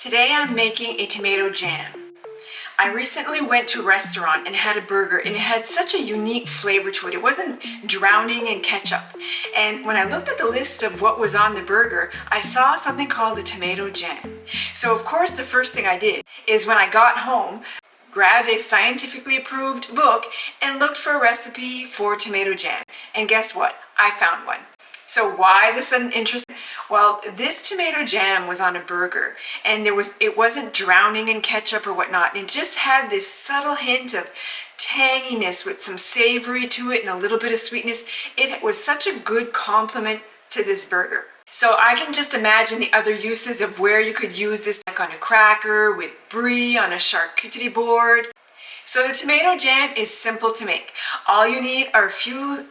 Today I'm making a tomato jam. I recently went to a restaurant and had a burger, and it had such a unique flavor to it. It wasn't drowning in ketchup. And when I looked at the list of what was on the burger, I saw something called the tomato jam. So of course the first thing I did is when I got home, grabbed a scientifically approved book and looked for a recipe for tomato jam. And guess what? I found one. So why this sudden interest? Well, this tomato jam was on a burger, and it wasn't drowning in ketchup or whatnot. It just had this subtle hint of tanginess with some savory to it and a little bit of sweetness. It was such a good complement to this burger. So I can just imagine the other uses of where you could use this, like on a cracker, with brie, on a charcuterie board. So the tomato jam is simple to make. All you need are a few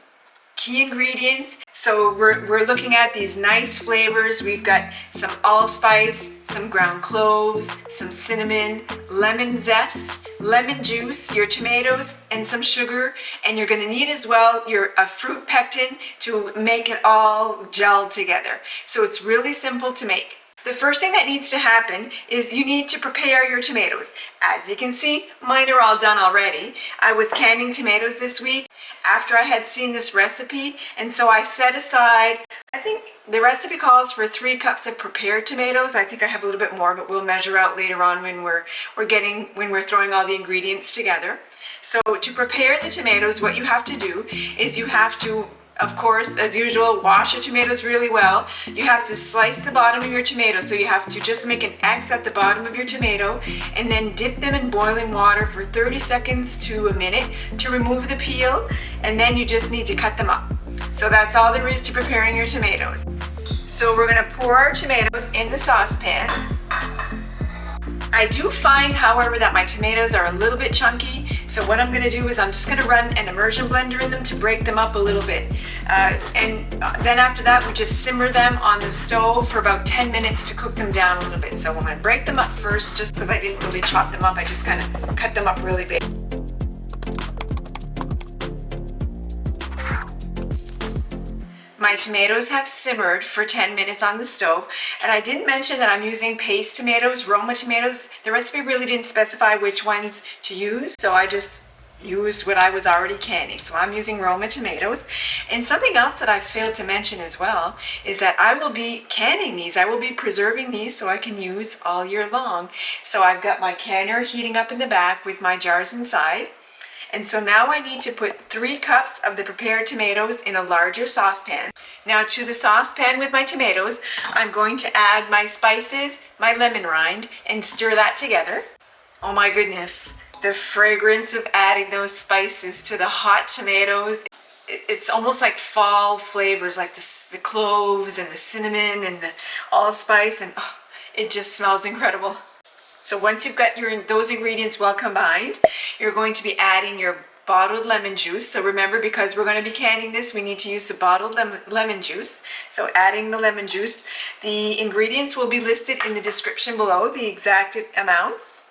key ingredients. So we're looking at these nice flavors. We've got some allspice, some ground cloves, some cinnamon, lemon zest, lemon juice, your tomatoes, and some sugar. And you're going to need as well a fruit pectin to make it all gelled together. So it's really simple to make. The first thing that needs to happen is you need to prepare your tomatoes. As you can see, mine are all done already. I was canning tomatoes this week after I had seen this recipe, and so I set aside, I think the recipe calls for 3 cups of prepared tomatoes. I think I have a little bit more, but we'll measure out later on when we're throwing all the ingredients together. So to prepare the tomatoes, what you have to do is you have to, of course, as usual, wash your tomatoes really well. You have to slice the bottom of your tomato, so you have to just make an X at the bottom of your tomato and then dip them in boiling water for 30 seconds to a minute to remove the peel, and then you just need to cut them up. So that's all there is to preparing your tomatoes. So we're going to pour our tomatoes in the saucepan. I do find, however, that my tomatoes are a little bit chunky, so what I'm going to do is I'm just going to run an immersion blender in them to break them up a little bit. And then after that, we just simmer them on the stove for about 10 minutes to cook them down a little bit. So I'm going to break them up first, just because I didn't really chop them up, I just kind of cut them up really big. My tomatoes have simmered for 10 minutes on the stove, and I didn't mention that I'm using paste tomatoes, Roma tomatoes. The recipe really didn't specify which ones to use, so I just used what I was already canning. So I'm using Roma tomatoes. And something else that I failed to mention as well is that I will be canning these. I will be preserving these so I can use all year long. So I've got my canner heating up in the back with my jars inside. And so now I need to put 3 cups of the prepared tomatoes in a larger saucepan. Now to the saucepan with my tomatoes, I'm going to add my spices, my lemon rind, and stir that together. Oh my goodness, the fragrance of adding those spices to the hot tomatoes. It's almost like fall flavors, like the cloves and the cinnamon and the allspice, and oh, it just smells incredible. So once you've got those ingredients well combined, you're going to be adding your bottled lemon juice. So remember, because we're going to be canning this, we need to use the bottled lemon juice. So adding the lemon juice. The ingredients will be listed in the description below, the exact amounts.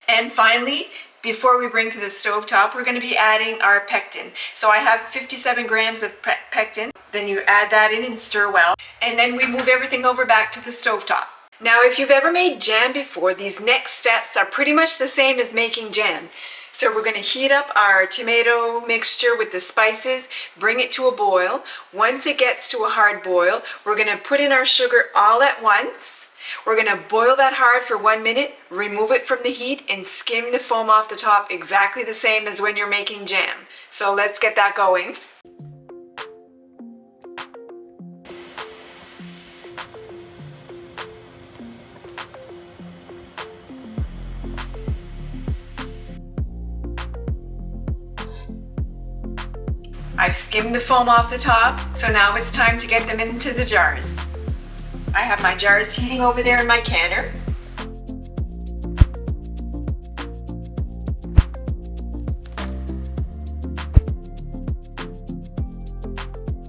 And finally, before we bring to the stove top, we're going to be adding our pectin. So I have 57 grams of pectin. Then you add that in and stir well. And then we move everything over back to the stove top. Now, if you've ever made jam before, these next steps are pretty much the same as making jam. So we're going to heat up our tomato mixture with the spices, bring it to a boil. Once it gets to a hard boil, we're going to put in our sugar all at once. We're going to boil that hard for 1 minute, remove it from the heat, and skim the foam off the top exactly the same as when you're making jam. So let's get that going. I've skimmed the foam off the top, so now it's time to get them into the jars. I have my jars heating over there in my canner.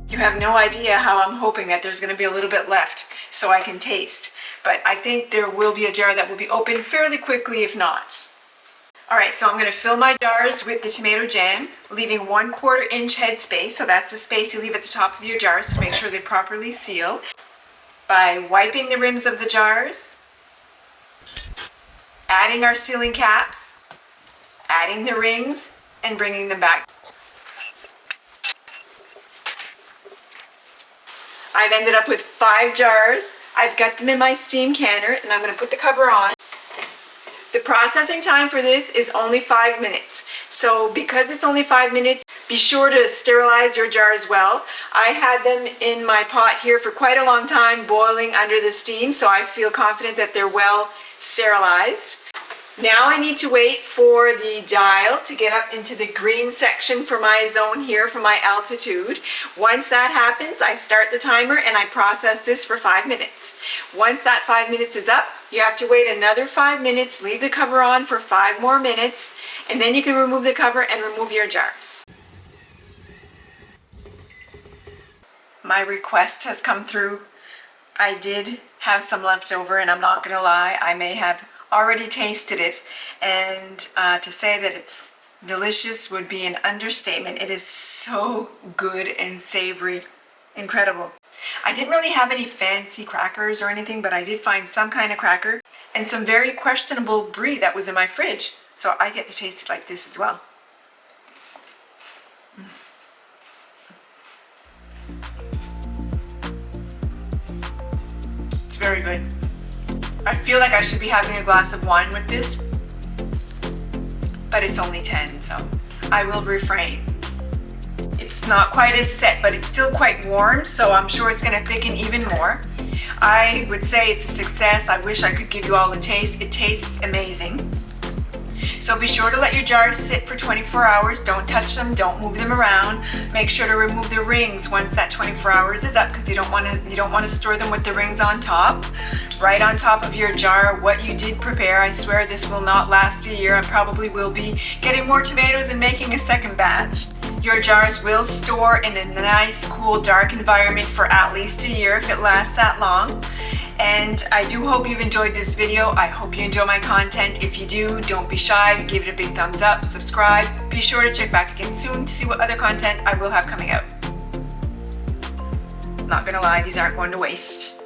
You have no idea how I'm hoping that there's going to be a little bit left so I can taste. But I think there will be a jar that will be opened fairly quickly if not. Alright, so I'm going to fill my jars with the tomato jam, leaving 1/4 inch head space, so that's the space you leave at the top of your jars to make sure they properly seal. By wiping the rims of the jars, adding our sealing caps, adding the rings, and bringing them back. I've ended up with 5 jars. I've got them in my steam canner, and I'm going to put the cover on. The processing time for this is only 5 minutes. So because it's only 5 minutes, be sure to sterilize your jars well. I had them in my pot here for quite a long time, boiling under the steam, so I feel confident that they're well sterilized. Now I need to wait for the dial to get up into the green section for my zone here, for my altitude. Once that happens, I start the timer and I process this for 5 minutes. Once that 5 minutes is up, you have to wait another 5 minutes, leave the cover on for 5 more minutes, and then you can remove the cover and remove your jars. My request has come through. I did have some left over, and I'm not gonna lie, I may have already tasted it, and to say that it's delicious would be an understatement. It is so good and savory, incredible. I didn't really have any fancy crackers or anything, but I did find some kind of cracker and some very questionable brie that was in my fridge, so I get to taste it like this as well. It's very good. I feel like I should be having a glass of wine with this, but it's only 10, so I will refrain. It's not quite as set, but it's still quite warm, so I'm sure it's going to thicken even more. I would say it's a success. I wish I could give you all the taste. It tastes amazing. So be sure to let your jars sit for 24 hours. Don't touch them, don't move them around. Make sure to remove the rings once that 24 hours is up, because you don't want to store them with the rings on top. Right on top of your jar what you did prepare. I swear this will not last a year. I probably will be getting more tomatoes and making a second batch. Your jars will store in a nice, cool, dark environment for at least a year if it lasts that long. And I do hope you've enjoyed this video. I hope you enjoy my content. If you do, don't be shy. Give it a big thumbs up, subscribe. Be sure to check back again soon to see what other content I will have coming out. Not gonna lie, these aren't going to waste.